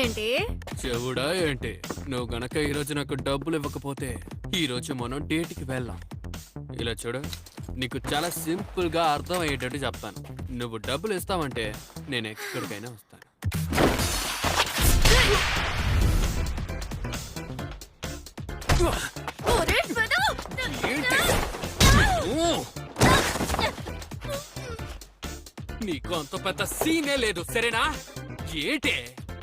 ఏంటి? చెవుడా ఏంటి? నువ్వు గనక ఈరోజు నాకు డబ్బులు ఇవ్వకపోతే ఈరోజు మనం డేట్కి వెళ్ళాం. ఇలా చూడు, నీకు చాలా సింపుల్ గా అర్థం అయ్యేటట్టు చెప్తాను. నువ్వు డబ్బులు ఇస్తావంటే నేను ఎక్కడికైనా వస్తాను. ఒరే ఫెదో! ఏంటి? నీకు అంత పెద్ద సీనే లేదు, సరేనా? ఏంటి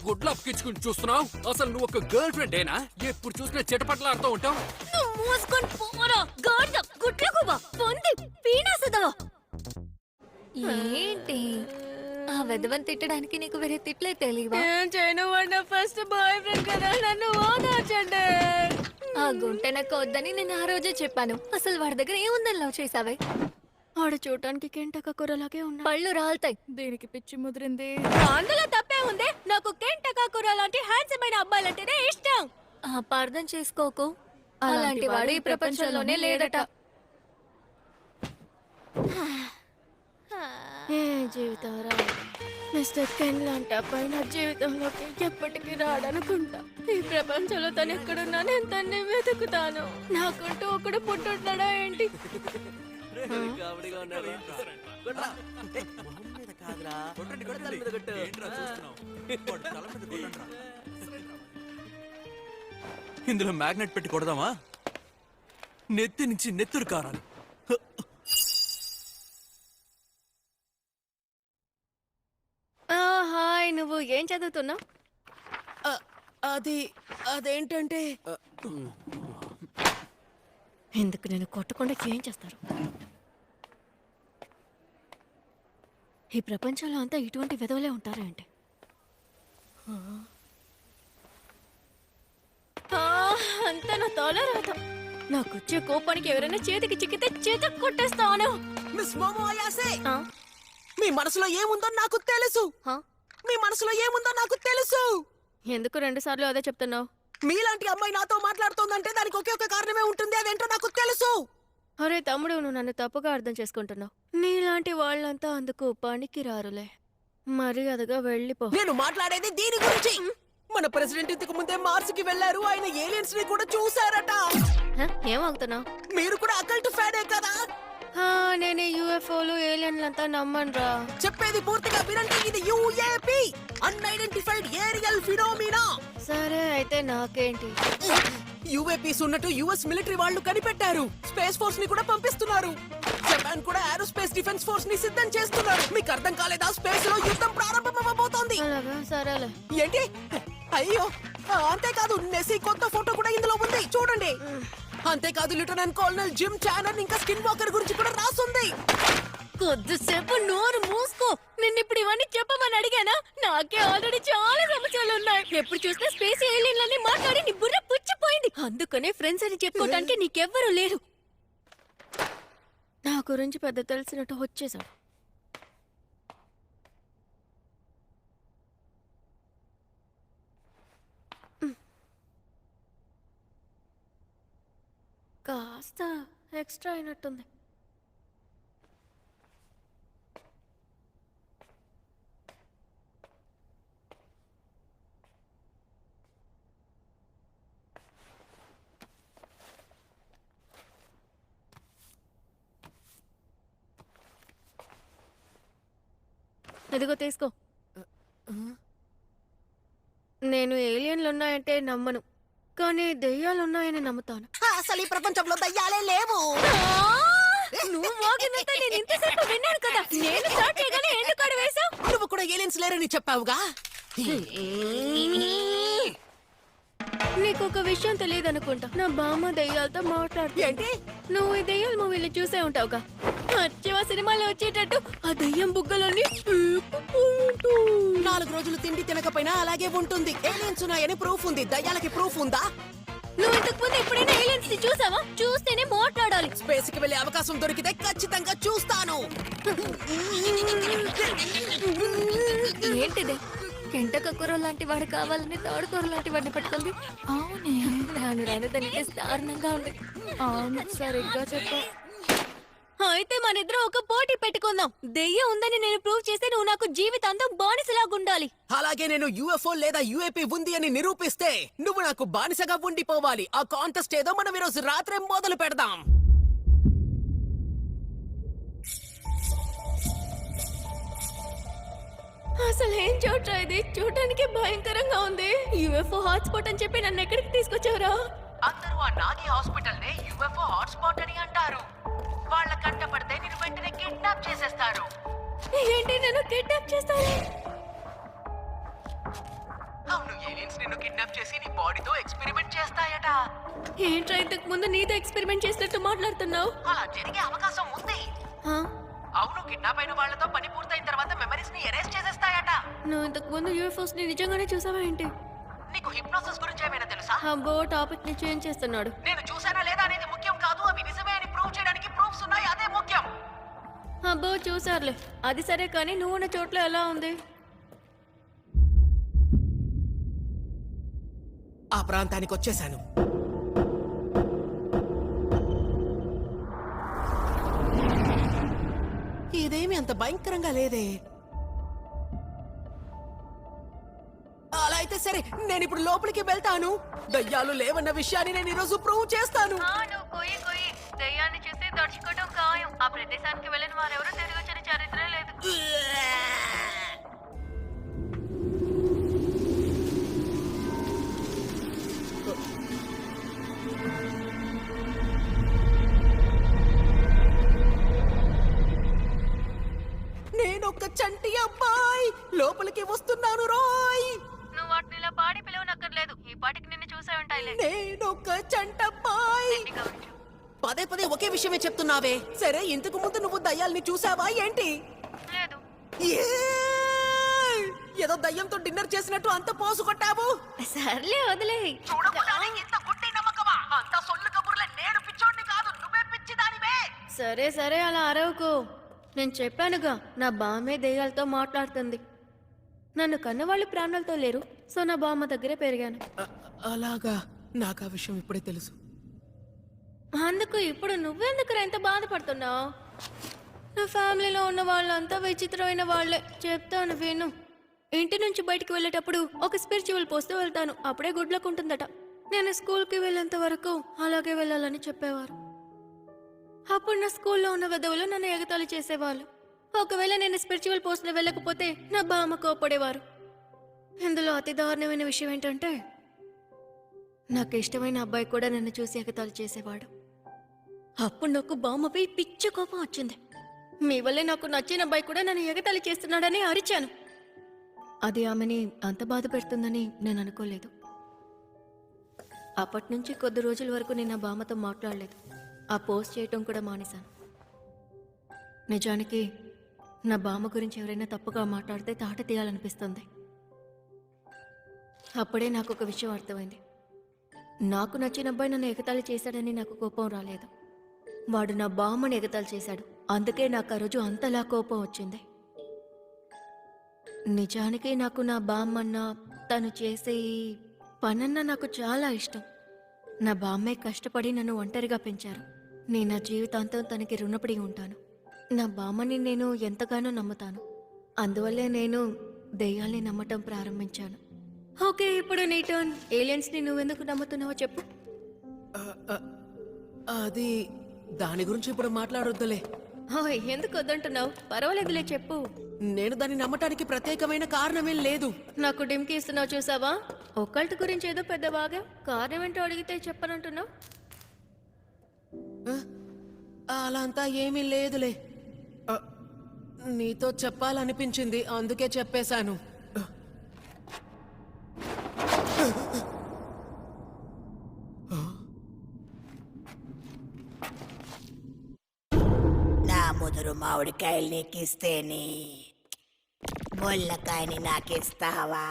గుడ్లు అప్పకించుకుని చూస్తున్నావు? అసలు నువ్వు ఒక గర్ల్ ఫ్రెండేనా? ఎప్పుడు చూసినా చిటపట్లాడుతూ ఉంటావు. నువ్వు మూసుకొని పోరా గాడిద గుడ్లకుబా పొంది పీనాసదవా. ఏంటి ఆ వెదవని తిట్టడానికి నీకు వేరే తిట్లే తెలియవా? ఏం చేయను, వాడు నా ఫస్ట్ బాయ్ ఫ్రెండ్ కదా, నన్ను ఓదార్చండి. ఆ గుంటె నాకు వద్దని నేను ఆ రోజే చెప్పాను. అసలు వాడి దగ్గర ఏముందని లవ్ చేసావే? వాడు చూడటానికి కెంటక కూరలాగే ఉన్నా. పళ్ళు రాలుతాయి. దీనికి పిచ్చి ముదిరింది. అందులో తప్పే ఉంది. నాకు కెంటక కూర లాంటి హ్యాండ్సమ్ అయిన అబ్బాయిలంటేనే ఇష్టం. అపార్థం చేసుకోకు, అలాంటి వాడు ఈ ప్రపంచంలోనే లేడట. ఏ జీవితం రా, మిస్టర్ కెన్ లాంటి అబ్బాయి నా జీవితంలోకి ఎప్పటికీ రాడనుకుంటా. ఈ ప్రపంచంలో తను ఎక్కడున్నా నేను తన్ని వెతుకుతాను. నాకంటూ ఒకడు పుట్టుంటాడా ఏంటి? ఇందులో మ్యాగ్నెట్ పెట్టి కొడదామా? నెత్తి నుంచి నెత్తురు కారాలి. హాయ్, నువ్వు ఏం చదువుతున్నావు? అదేంటంటే ఎందుకు నేను కొట్టకుండా ఏం చేస్తారు? ఈ ప్రపంచంలో అంతా ఇటువంటి విధవలే ఉంటారా అంటే? అంతా నా తోలరాత. నాకొచ్చే కోపానికి ఎవరైనా చేతికి చిక్కితే చేత కొట్టేస్తాను. మిస్ మోమో అయాసే, మీ మనసులో ఏముందో నాకు తెలుసు. మీ మనసులో ఏముందో నాకు తెలుసు. ఎందుకు 2 సార్లు అదే చెప్తున్నావు? మీలాంటి అమ్మాయి నాతో మాట్లాడుతోందంటే దానికి ఒకే ఒక కారణమే ఉంటుంది. అదేంటో నాకు తెలుసు. అరే తమ్ముడు, నువ్వు నన్ను తప్పుగా అర్థం చేసుకుంటున్నావు. నీలాంటి వాళ్ళంతా అందుకు పనికి రారులే. మర్యాదగా వెళ్ళిపో. నేను మాట్లాడేది దీని గురించి. మన ప్రెసిడెంట్ ఇంతకు ముందే మార్స్ కి వెళ్లారు. ఆయన ఏలియన్స్ ని కూడా చూసారట. ఏమవుతున్నావు? మీరు కూడా అకల్ట్ ఫ్యానే కదా? నేను యూఎఫ్ఓలు ఏలియన్లంతా నమ్మనురా. చెప్పేది పూర్తిగా వినండి. ఇది యుఏపి, అన్ఐడెంటిఫైడ్ ఏరియల్ ఫినోమినా. సరే అయితే నాకేంటి? యుఏపీస్ ఉన్నట్టు యుఎస్ మిలిటరీ వాళ్ళు కనిపెట్టారు. స్పేస్ ఫోర్స్ ని కూడా పంపిస్తున్నారు. జపాన్ కూడా ఏరోస్పేస్ డిఫెన్స్ ఫోర్స్ ని సిద్ధం చేస్తున్నారు. మీకు అర్థం కాలేదా? స్పేస్ లో యుద్ధం ప్రారంభమవబోతోంది. అలాగా, సరేలే. ఏంటి? అయ్యో, అంతేకాదు నెస్సీ కొత్త ఫోటో కూడా ఇందులో ఉంది, చూడండి. అంతేకాదు లెఫ్టినెంట్ కల్నల్ జిమ్ చానర్ ఇంకా స్కిన్ వాకర్ గురించి కూడా రాసుంది. కొద్దిసేపు నోరు మూసుకో. నిన్నిప్పుడు ఇవన్నీ చెప్పమని అడిగానా? నాకే ఆల్రెడీ చాలా సమస్యలు ఉన్నాయి. ఎప్పుడు చూసినా స్పేస్ ఏలియన్లని మాట్లాడి నీ బుర్ర పుచ్చిపోయింది. అందుకనే ఫ్రెండ్స్ అని చెప్పుకోవటానికి నీకెవ్వరూ లేరు. నా గురించి పెద్ద తెలిసినట్టు వచ్చేసాడు. కాస్త ఎక్స్ట్రా అయినట్టుంది. ఇదిగో తీసుకో. నేను ఏలియన్లున్నాయంటే నమ్మను, కానీ దెయ్యాలున్నాయని నమ్ముతాను. అసలు ఈ ప్రపంచంలో దయ్యాలే లేవు. నువ్వు మోగినంత నేను ఇంతసేపు విన్నాను కదా. నేను స్టార్ట్ చేయగానే ఎందుకు అడి వేశావు? నువ్వు కూడా ఏలియన్స్ లేరని చెప్పావుగా. నీకు ఒక విషయం తెలియదు అనుకుంటా. నా బామ్మ దెయ్యాలతో మాట్లాడుతుంది. ఏంటి? నువ్వు ఈ దెయ్యాల మూవీలు చూసే ఉంటావుగా. అచ్చవా సినిమాలో వచ్చేటట్టు ఆ దెయ్యం బుగ్గలన్నీ 4 రోజులు తిండి తినకపోయినా అలాగే ఉంటుంది. ఏలియన్స్ ఉన్నాయని ప్రూఫ్ ఉంది. దయ్యాలకి ప్రూఫ్ ఉందా? నువ్వు ఇంతకు ముందు ఎప్పుడైనా ఏలియన్స్ ని చూసావా? చూస్తేనే మాట్లాడాలి. స్పేస్ కి వెళ్లే అవకాశం దొరికితే ఖచ్చితంగా చూస్తాను. ఏంటిది? కెంటకూర లాంటి వాడు కావాలని తాడుకూర లాంటి వాడిని పట్టుకుంది. అవునే, రాను రాను దానికి దారుణంగా ఉంది. అవును, సరిగ్గా చెప్పా. అయితే మనిద్దరం ఒక పోటీ పెట్టుకుందాం. దెయ్యం ఉందని నేను ప్రూవ్ చేస్తే నువ్వు నాకు జీవితాంతం బానిసలాగుండాలి. అలాగే నేను యుఎఫ్ఓ లేదా యుఏపీ ఉంది అని నిరూపిస్తే నువ్వు నాకు బానిసగా ఉండిపోవాలి. ఆ కాంటెస్ట్ ఏదో మనం ఈరోజు రాత్రే మొదలు పెడదాం. అసలు ఏం చోట్రా ఇది? చూడటానికి భయంకరంగా ఉంది. యుఎఫ్ఓ హాట్స్పాట్ అని చెప్పి నన్ను ఎక్కడికి తీసుకొచ్చారా? అందరూ ఆ నాగి హాస్పిటల్ నే యుఎఫ్ఓ హాట్స్పాట్ అని అంటారు. వాళ్ళ కంట పడితే నేను వెంటనే కిడ్నాప్ చేసేస్తారు. ఏంటి నన్ను కిడ్నాప్ చేస్తారా? అవును, ఏలియన్స్ నిన్ను కిడ్నాప్ చేసి నీ బాడీతో ఎక్స్పెరిమెంట్ చేస్తాయట. ఏంట్రా ఇంతకు ముందు నీతో ఎక్స్పెరిమెంట్ చేసినట్టు మాట్లాడుతున్నావు? అలా జరిగే అవకాశం ఉంది. అవును, కిడ్నాప్ అయిన వాళ్ళతో పని పూర్తయిన తర్వాత మెమరీస్ ని ఎరేస్ చేసేస్తాయట. నువ్వు ఇంతకు ముందు యూఎఫ్ఓస్ ని నిజంగానే చూసావా ఏంటి? నీకు హిప్నోసిస్ గురించి ఏమైనా తెలుసా? అబ్బో, టాపిక్ ని చేంజ్ చేస్తున్నాడు. నేను చూసానా లేదా అనేది ముఖ్యం కాదు, అవి నిజమే అని ప్రూవ్ చేయడానికి ప్రూఫ్స్ ఉన్నాయి, అదే ముఖ్యం. అబ్బో చూసారులే, అది సరే కానీ నువ్వు ఉన్న చోట్ల ఎలా ఉంది? ఆ ప్రాంతానికి వచ్చేసాను. ఇదేమి అంత భయంకరంగా లేదే. అలా అయితే సరే, నేను ఇప్పుడు లోపలికి వెళ్తాను. దయ్యాలు లేవన్న విషయాన్ని నేను ఈరోజు ప్రూవ్ చేస్తాను. దయ్యాన్ని చూసి దర్శకటం ఖాయం. ఆ ప్రదేశానికి వెళ్ళిన వారెవరూ తిరిగి వచ్చిన చరిత్ర లేదు. నేనొక్క చంటి అబ్బాయి లోపలికి వస్తున్నాను రాయ్. నువ్వు వాటిని ఇలా పాడి పిలవనక్కర్లేదు. ఈ పాటికి నిన్ను చూసే ఉంటాయిలే. నేనొక్క చంటబ్బాయి. పదే పదే ఒకే విషయమే చెప్తున్నావే. సరే, ఇంతకు ముందు నువ్వు దయ్యాల్ని చూసావా ఏంటి? లేదు. ఏదో దయ్యంతో డిన్నర్ చేసినట్టు అంత పోసు కొట్టావు. సర్లే వదిలే. సరే సరే అలా అరవకు. నేను చెప్పానుగా, నా బామ్మే దెయ్యాలతో మాట్లాడుతుంది. నన్ను కన్నవాళ్ళు ప్రాణాలతో లేరు, సో నా బామ్మ దగ్గరే పెరిగాను. అలాగా, నాకు ఆ విషయం ఇప్పుడే తెలుసు. అందుకు ఇప్పుడు నువ్వెందుకు ఎంత బాధపడుతున్నావు? నా ఫ్యామిలీలో ఉన్న వాళ్ళంతా విచిత్రమైన వాళ్ళే. చెప్తాను విను. ఇంటి నుంచి బయటికి వెళ్ళేటప్పుడు ఒక స్పిరిచువల్ పోస్తూ వెళ్తాను. అప్పుడే గుడ్ లక్ ఉంటుందట. నేను స్కూల్కి వెళ్ళేంత వరకు అలాగే వెళ్ళాలని చెప్పేవారు. అప్పుడు నా స్కూల్లో ఉన్న వెధవులు నన్ను ఎగతాళి చేసేవాళ్ళు. ఒకవేళ నేను స్పిరిచువల్ పోస్ట్లో వెళ్ళకపోతే నా బామ్మ కోపడేవారు. ఇందులో అతి దారుణమైన విషయం ఏంటంటే, నాకు ఇష్టమైన అబ్బాయి కూడా నన్ను చూసి ఎగతాళి చేసేవాడు. అప్పుడు నాకు బామ్మపై పిచ్చి కోపం వచ్చింది. మీ వల్లే నాకు నచ్చిన అబ్బాయి కూడా నన్ను ఎగతాళి చేస్తున్నాడని అరిచాను. అది ఆమెని అంత బాధ పెడుతుందని నేను అనుకోలేదు. అప్పటి నుంచి కొద్ది రోజుల వరకు నేను నా బామ్మతో మాట్లాడలేదు. ఆ పోస్ట్ చేయటం కూడా మానేశాను. నిజానికి నా బామ్మ గురించి ఎవరైనా తప్పుగా మాట్లాడితే తాట తీయాలనిపిస్తుంది. అప్పుడే నాకు ఒక విషయం అర్థమైంది. నాకు నచ్చిన అబ్బాయి నన్ను ఎగతాళి చేశాడని నాకు కోపం రాలేదు. వాడు నా బామ్మని ఎగతాళి చేశాడు. అందుకే నాకు ఆ రోజు అంతలా కోపం వచ్చింది. నిజానికి నాకు నా బామ్మన్న, తను చేసే పనన్నా నాకు చాలా ఇష్టం. నా బామ్మే కష్టపడి నన్ను ఒంటరిగా పెంచారు. నేను నా జీవితాంతం తనకి రుణపడి ఉంటాను. నా బామ్మని నేను ఎంతగానో నమ్ముతాను. అందువల్లే నేను దెయ్యాల్ని నమ్మటం ప్రారంభించాను. ఓకే, ఇప్పుడు నీ టర్న్. ఏలియన్స్ని నువ్వెందుకు నమ్ముతున్నావో చెప్పు. అది దాని గురించి ఇప్పుడు మాట్లాడొద్దులే. ఎందుకు వద్దంటున్నావు? పర్వాలేదులే, చెప్పు. నేను దాన్ని నమ్మటానికి ప్రత్యేకమైన కారణమేం లేదు. నాకు డిమ్కి ఇస్తున్నావు చూసావా? ఒక్కళ్ళ గురించి ఏదో పెద్ద బాగా కారణం ఏంటో అడిగితే చెప్పనంటున్నావు. అలా అంతా ఏమీ లేదులే. నీతో చెప్పాలనిపించింది, అందుకే చెప్పేశాను. నా ముదురు మామిడికాయలు నీకిస్తేనే ముళ్ళకాయని నాకిస్తావా?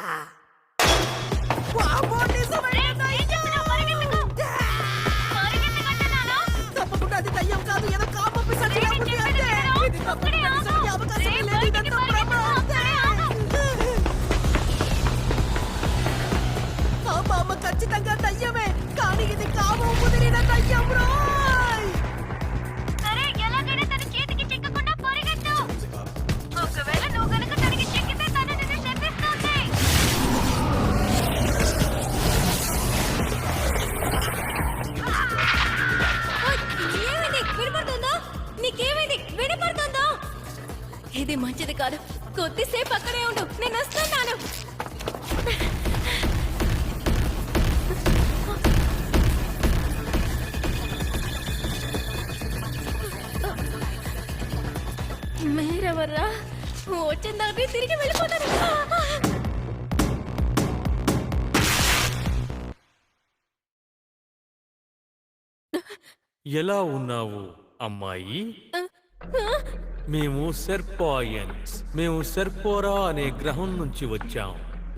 తప్పకుండా అది దయ్యం కాదు, ఏదో కాపు పిశాచంగా ఉంది అంతే. ఇది తప్పకుండా నిజమయ్యే అవకాశమే లేదు. ఇదంతా ప్రమాదం. ఆ బామ్మ ఖచ్చితంగా దయ్యమే, కానీ ఇది కాము ముదిరిన దయ్యం రాయ్. సరే, ఎలాగైనా తనకి కొద్దిసేపు అక్కడే ఉండు, నేను వస్తున్నాను. మీరెవర్రా? వచ్చిన దాన్ని తిరిగి వెళ్ళిపోతాను. ఎలా ఉన్నావు అమ్మాయి? మేము సెర్పాయన్స్. మేము సెర్పోరా అనే గ్రహం నుంచి వచ్చాం.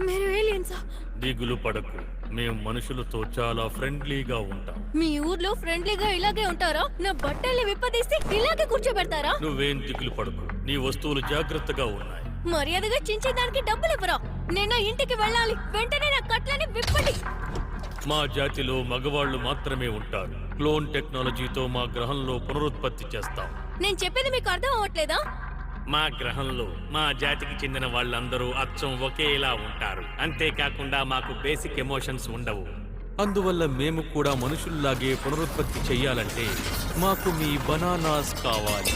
మీరు ఏలియన్సా? దిగులు పడకు, మేము మనుషులతో చాలా ఫ్రెండ్లీగా ఉంటాం. మీ ఊర్లో ఫ్రెండ్లీగా ఇలాగే ఉంటారా? నా బట్టల్ని విప్పదీసి ఇలాగే కూర్చోబెడతారా? నువ్వేం దిగులు పడకు, నీ వస్తువులు జాగ్రత్తగా ఉన్నాయి. మర్యాదగా చించేదానికి డబ్బులు ఇవ్వరా? నేను ఇంటికి వెళ్ళాలి. వెంటనే నా కట్లని విప్పండి. మా జాతిలో మగవాళ్లు మాత్రమే ఉంటారు. క్లోన్ టెక్నాలజీతో మా గ్రహంలో పునరుత్పత్తి చేస్తాం. నేను చెప్పేది మీకు అర్థం అవ్వట్లేదా? మా గ్రహంలో మా జాతికి చెందిన వాళ్ళందరూ అచ్చం ఒకేలా ఉంటారు. అంతేకాకుండా మాకు బేసిక్ ఎమోషన్స్ ఉండవు. అందువల్ల మేము కూడా మనుషుల్లాగే పునరుత్పత్తి చెయ్యాలంటే మాకు మీ బనానాస్ కావాలి.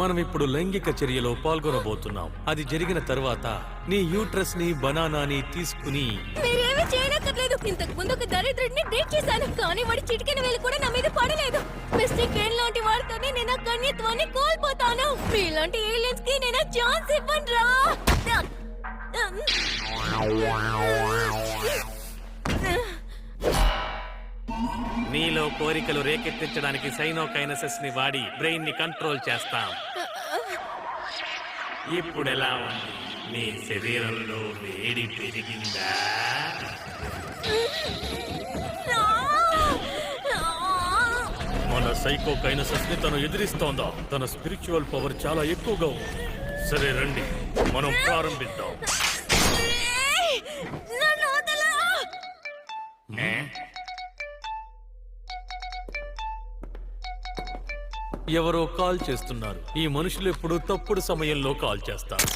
మనం ఇప్పుడు లైంగిక చర్యలో పాల్గొనబోతున్నాం. అది జరిగిన తర్వాత నీ యూట్రస్ ని బనానాని తీసుకుని మీరేమీ చేయనక్కర్లేదు. ఇంతకు ముందు ఒక దరిద్రుడిని డేట్ చేశాను, కానీ వాడి చిటికెన వేలు కూడా నా మీద పడలేదు. మిస్టర్ కేన్ లాంటి వాడితోనే నేను ఆ కన్యత్వాన్ని కోల్పోతాను. మీలాంటి ఏలియన్స్ కి నేను ఛాన్స్ ఇవ్వనురా. నీలో కోరికలు రేకెత్తించడానికి సైనోకైనసిస్ ని వాడి బ్రెయిన్ ని కంట్రోల్ చేస్తాం. ఇప్పుడెలా ఉంది? నీ శరీరంలో వేడి పెరిగిందా? మన సైకోకైనసిస్ ని తను ఎదిరిస్తోందా? తన స్పిరిచువల్ పవర్ చాలా ఎక్కువగా ఉంది. సరే రండి, మనం ప్రారంభిద్దాం. ఎవరో కాల్ చేస్తున్నారు. ఈ మనుషులు ఎప్పుడు తప్పుడు సమయంలో కాల్ చేస్తారు.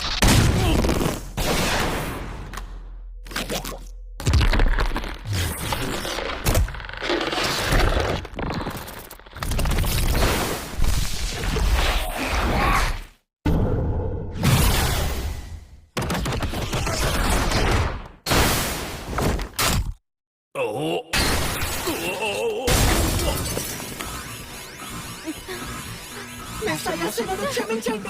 నన్ను క్షమించండి.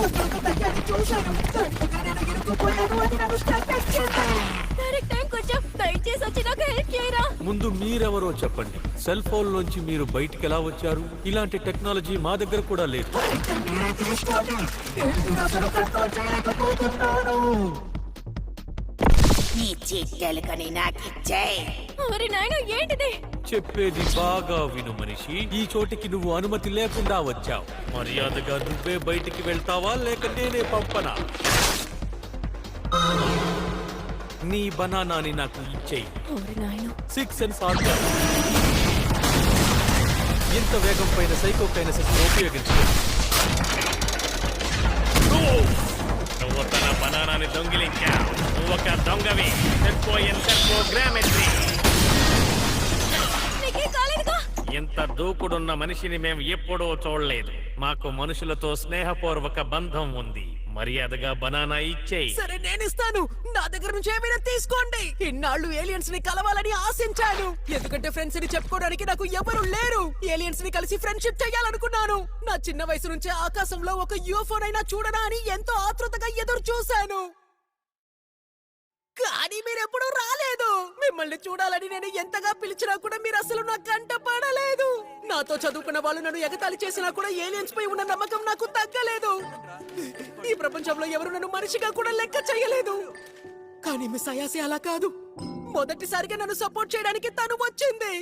అదొక దయ్యాన్ని చూశాను. దానితో నేను ఇరుక్కుపోయాను అని నన్ను స్టాప్ చేశాను. కరెక్ట్ టైంకి వచ్చావు. దయచేసి వచ్చి నాకు హెల్ప్ చేయరా. ముందు మీరెవరో చెప్పండి. సెల్ ఫోన్ లోంచి మీరు బయటికి ఎలా వచ్చారు? ఇలాంటి టెక్నాలజీ మా దగ్గర కూడా లేదు. మీరే తీసుకోండి. నేను అసలు కంట్రోల్ చేయలేకపోతున్నాను. నీ చిట్టెలుకని నాకిచ్చేయ్. ఒరి నాయనా, ఏంటిది? చెప్పేది బాగా విను మనిషి. ఈ చోటికి నువ్వు అనుమతి లేకుండా వచ్చావు. మర్యాదగా నువ్వే బయటికి వెళ్తావా లేక నేనే పంపనా? నీ బనానాని నాకు ఇచ్చేయి. ఒరి నాయనా, 6 సెన్స్ ఆర్డర్. ఇంత వేగం పైన సైకోకైనసిస్ ఉపయోగించలేదు. నువ్వు తన బనానాని దొంగిలించావు. నువ్వు ఒక దొంగవి. నీకేం కాలేదుగా? ఇంత దూకుడున్న మనిషిని మేము ఎప్పుడూ చూడలేదు. మాకు మనుషులతో స్నేహపూర్వక బంధం ఉంది. మర్యాదగా బనానా ఇచ్చేయి. సరే, నేను ఇస్తాను. నా దగ్గర నుంచి ఏమైనా తీసుకోండి. ఇన్నాళ్ళు ఏలియన్స్ ని కలవాలని ఆశించాను. ఎందుకంటే ఫ్రెండ్స్ ని చెప్పుకోవడానికి నాకు ఎవరు లేరు. ఏలియన్స్ ని కలిసి ఫ్రెండ్షిప్ చేయాలనుకున్నాను. నా చిన్న వయసు నుంచే ఆకాశంలో ఒక యూఎఫ్ఓనైనా చూడనా అని ఎంతో ఆతృతగా ఎదురు చూశాను. కానీ మీరెప్పుడు రాలేదు. మిమ్మల్ని చూడాలని నేను ఎంతగా పిలిచినా కూడా మీరు అసలు నా కంట పడలేదు. నాతో చదువుకున్న వాళ్ళు నన్ను ఎగతాళి చేసినా కూడా ఏలియన్స్ పై ఉన్న నమ్మకం నాకు తగ్గలేదు. ఈ ప్రపంచంలో ఎవరు నన్ను మనిషిగా కూడా లెక్క చేయలేదు. కానీ మిస్ అయాసి అలా కాదు. మొదటిసారిగా నన్ను సపోర్ట్ చేయడానికి తను వచ్చింది.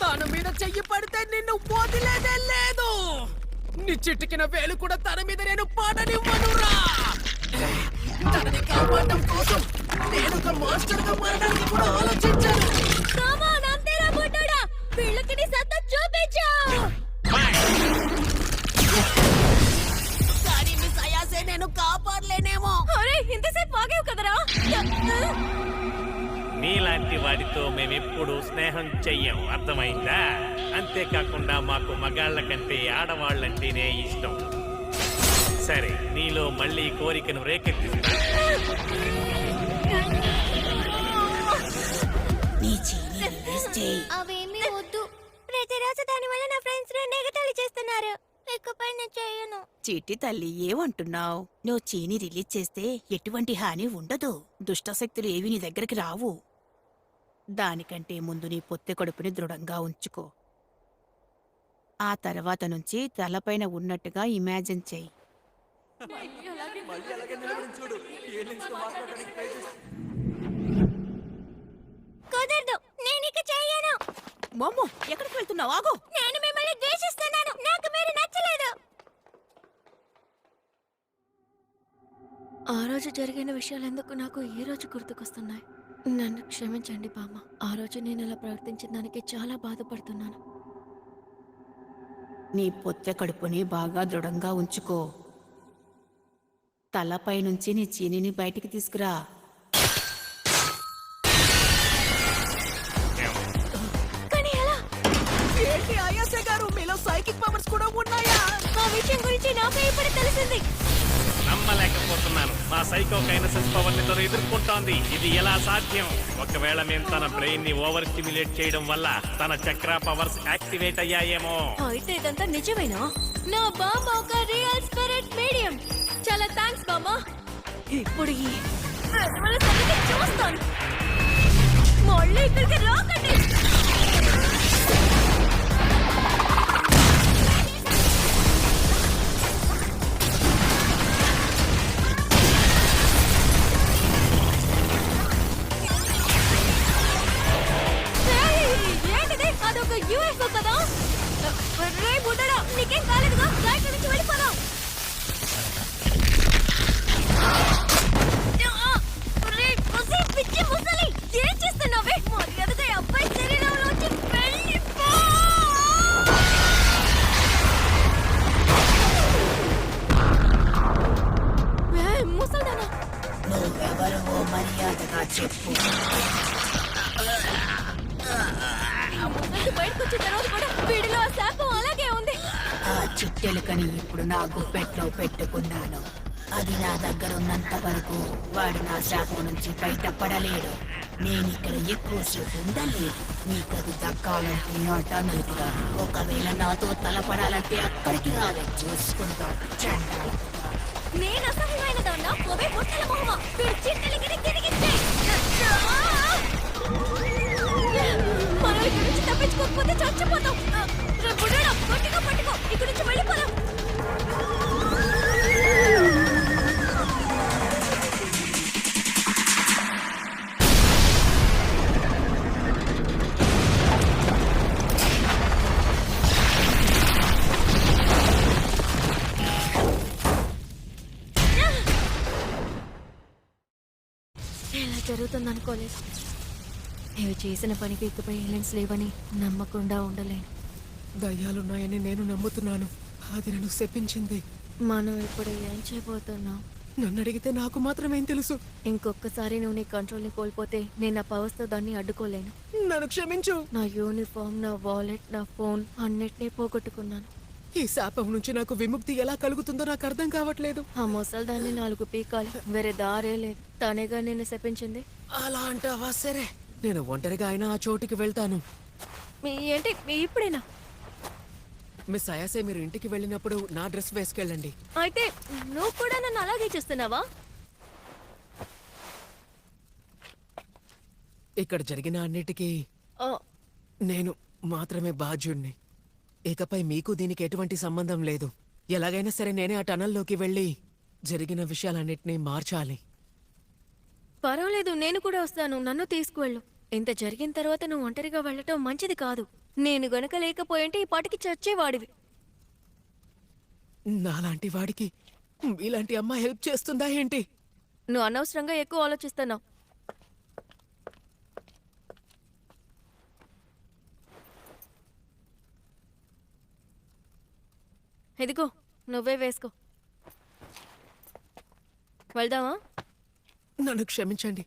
తన మీద చెయ్యి పడితే నిన్ను వదిలేదే లేదు. నీ చిటికిన వేలు కూడా తన మీద నేను పాడనివ్వనురా. తనని కాపాడడం కోసం నేను ఒక మాస్టర్ గా మారడానికి కూడా ఆలోచించాను. Come on, అంతేరా బుడ్డోడా. వీళ్ళకి నీ సత్తా చూపించు. కానీ మిస్ అయాసే నేను కాపాడలేనేమో. అరే, ఇంతసేపు ఆగావు కదరా. నీలాంటి వాడితో మేమెప్పుడు స్నేహం చెయ్యం, అర్థమైందా? అంతేకాకుండా మాకు మగాళ్ళ కంటే ఆడవాళ్ళంటేనే ఇష్టం. సరే, నీలో మళ్ళీ కోరికను రేకెత్తిస్తా. నీ చీని రిలీజ్ చేయి. అవేమీ వద్దు. ప్రతిరోజు దాని వల్ల నా ఫ్రెండ్స్ నెగతాళి చేస్తున్నారు. ఇకపై నేను చేయను. చిట్టి తల్లి ఏమంటున్నావు? నువ్వు చీని రిలీజ్ చేస్తే ఎటువంటి హాని ఉండదు. దుష్టశక్తులు ఏవి నీ దగ్గరికి రావు. దానికంటే ముందు నీ పొత్తె కడుపుని దృఢంగా ఉంచుకో. ఆ తర్వాత నుంచి తలపైన ఉన్నట్టుగా ఇమాజిన్ చెయ్యి. కుదరదు. నేను ఇక చేయను. మోమో, ఎక్కడికి వెళ్తున్నావు? ఆగు. నేను మిమ్మల్ని ద్వేషిస్తున్నాను. నాకు మీరు నచ్చలేదు. ఆ రోజు జరిగిన విషయాలు ఎందుకు నాకు ఈ రోజు గుర్తుకొస్తున్నాయి. నన్ను క్షమించండి బామ్మ. ఆ రోజు నేను ఇలా ప్రవర్తించిన దానికి చాలా బాధపడుతున్నాను. నీ పొత్తె కడుపుని బాగా దృఢంగా ఉంచుకో. తలపై నుంచి నీ చీనిని బయటికి తీసుకురా. కానీ ఎలా? ఏంటి అయాసే గారు, మీలో సైకిక్ పవర్స్ కూడా ఉన్నాయా? ఆ విషయం గురించి నాకే ఇప్పుడు తెలిసింది. నమ్మలేకపోతున్నాను. మా సైకోకైనసిస్ పవర్ ని తను ఎదుర్కొంటోంది. ఇది ఎలా సాధ్యం? ఒకవేళ మేము తన బ్రెయిన్ ని ఓవర్ స్టిమ్యులేట్ చేయడం వల్ల తన చక్ర పవర్స్ యాక్టివేట్ అయ్యాయేమో. అయితే ఇదంతా నిజమేనా? నా బామ్మ ఒక రియల్ స్పిరిట్ మీడియం. చాలా థ్యాంక్స్ బామ్మ. ఇప్పుడు ఈ ప్రతిమల సంగతి చూస్తాను. మళ్ళీ ఇక్కడికి రాకండి. ఏంటిది? అదొక యూఎఫ్ఓ కదా? రే బుడ్డడా, నీకేం కాలేదుగా? ఫ్లైట్ నుంచి వెళ్ళిపోదాం. రే పుసి, పిచ్చి ముసలి, ఏం చేస్తున్నావే? మర్యాదగా ఈ అబ్బాయి శరీరంలోంచి వెళ్ళిపో. ముసల్దానా? నువ్వెవరో మర్యాదగా చెప్పు. ముసలి బయటకు వచ్చిన తర్వాత కూడా వీడిలో ఆ శాపం అలాగే ఉంది. ఆ చిట్టెలుకని ఇప్పుడు నా గుప్పెట్లో పెట్టుకున్నాను. అది నా దగ్గర ఉన్నంత వరకు వాడు నా శాపం నుంచి బయటపడలేడు. నేనిక్కడ ఎక్కువసేపు ఉండలేదు. నీకది దక్కాలంటే ఆటోమేటిక్గా. ఒకవేళ నాతో తలపడాలంటే అక్కడికి రావే, చూసుకుంటాం. చండాలం. నేను అసహ్యమైన దాన్నా? పోవే ముట్టల మొహమా. వీడు చిట్టెలిగిరి తిరిగిచ్చే. మనం ఇక్కడి నుంచి తప్పించుకోకపోతే చచ్చిపోతాం. రే బుడ్డడా, గట్టిగా పట్టుకో. ఇక్కడి నుంచి వెళ్ళిపోదాం. ఇలా జరుగుతుందనుకోలేదు. ఇవి చేసిన పనికి ఇకపై ఏలియన్స్ లేవని నమ్మకుండా ఉండలేను. దయ్యాలున్నాయని నేను నమ్ముతున్నాను. అది నన్ను శపించింది. మనం ఇప్పుడు ఏం చేయబోతున్నాం? నన్ను అడిగితే నాకు మాత్రమేం తెలుసు. ఇంకొకసారి నువ్వు నీ కంట్రోల్ని కోల్పోతే నేను నా పవర్స్తో దాన్ని అడ్డుకోలేను. నన్ను క్షమించు. నా యూనిఫామ్, నా వాలెట్, నా ఫోన్ అన్నిటినీ పోగొట్టుకున్నాను. ఈ శాపం నుంచి నాకు విముక్తి ఎలా కలుగుతుందో నాకు అర్థం కావట్లేదు. ఆ ముసలి దాన్ని 4 పీకాలి. వేరే దారే లేదు. తనేగా నిన్ను శపించింది. అలా అంటావా? సరే, నేను ఒంటరిగా అయినా ఆ చోటికి వెళ్తాను. ఏంటి ఇప్పుడేనా? మిస్ అయాసే, మీరు ఇంటికి వెళ్ళినప్పుడు నా డ్రెస్ వేసుకెళ్ళండి. అయితే నువ్వు కూడా నన్ను అలాగే చేస్తున్నావా? ఇక్కడ జరిగిన అన్నిటికీ ఓ, నేను మాత్రమే బాధ్యుణ్ణి. ఇకపై మీకు దీనికి ఎటువంటి సంబంధం లేదు. ఎలాగైనా సరే నేనే ఆ టనల్లోకి వెళ్ళి జరిగిన విషయాలన్నిటినీ మార్చాలి. పర్వాలేదు, నేను కూడా వస్తాను. నన్ను తీసుకువెళ్ళు. ఇంత జరిగిన తర్వాత నువ్వు ఒంటరిగా వెళ్ళటం మంచిది కాదు. నేను గనక లేకపోయింటే ఈ పాటికి చచ్చేవాడివి. నాలాంటి వాడికి ఇలాంటి అమ్మ హెల్ప్ చేస్తుందా ఏంటి? నువ్వు అనవసరంగా ఎక్కువ ఆలోచిస్తున్నావు. ఇదిగో, నువ్వే వేసుకో. వెళ్దామా? నన్ను క్షమించండి,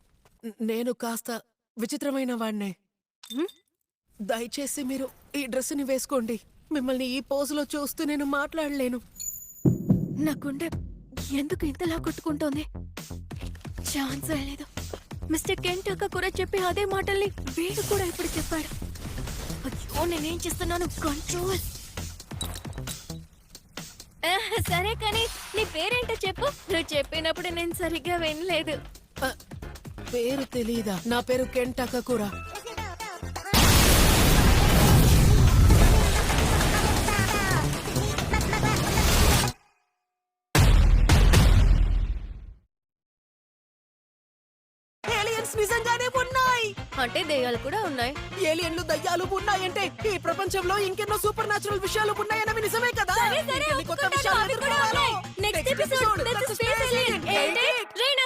నేను కాస్త విచిత్రమైన వాడినే. దయచేసి మీరు ఈ డ్రెస్సుని వేసుకోండి. మిమ్మల్ని ఈ పోజులో చూస్తూ నేను మాట్లాడలేను. నా గుండె ఎందుకు ఇంతలా కొట్టుకుంటోంది? ఛాన్స్ లేదు. మిస్టర్ కెంట్ అక్క కూడా చెప్పి అదే మాటల్ని వీడు కూడా ఇప్పుడు చెప్పాడు. అయ్యో, నేనేం చేస్తున్నాను? కంట్రోల్. సరే కానీ నీ పేరేంటో చెప్పు. నువ్వు చెప్పినప్పుడు నేను సరిగ్గా వినలేదు. పేరు తెలీదా? నా పేరు కెంటక కూడా. ఏలియన్స్ నిజంగానే ఉన్నాయి. అంటే దెయ్యాలు కూడా ఉన్నాయి. ఏలియన్లు దయ్యాలు ఉన్నాయంటే ఈ ప్రపంచంలో ఇంకెన్నో సూపర్ న్యాచురల్ విషయాలు ఉన్నాయన్నవి నిజమే కదా. సరే, ఇంకెన్ని కొత్త ఒప్పుకున్నాను, విషయాలు అవి కూడా ఎదుర్కోవాలో. ఉన్నాయి. Next episode, that's space alien. ఏంటి? రీనా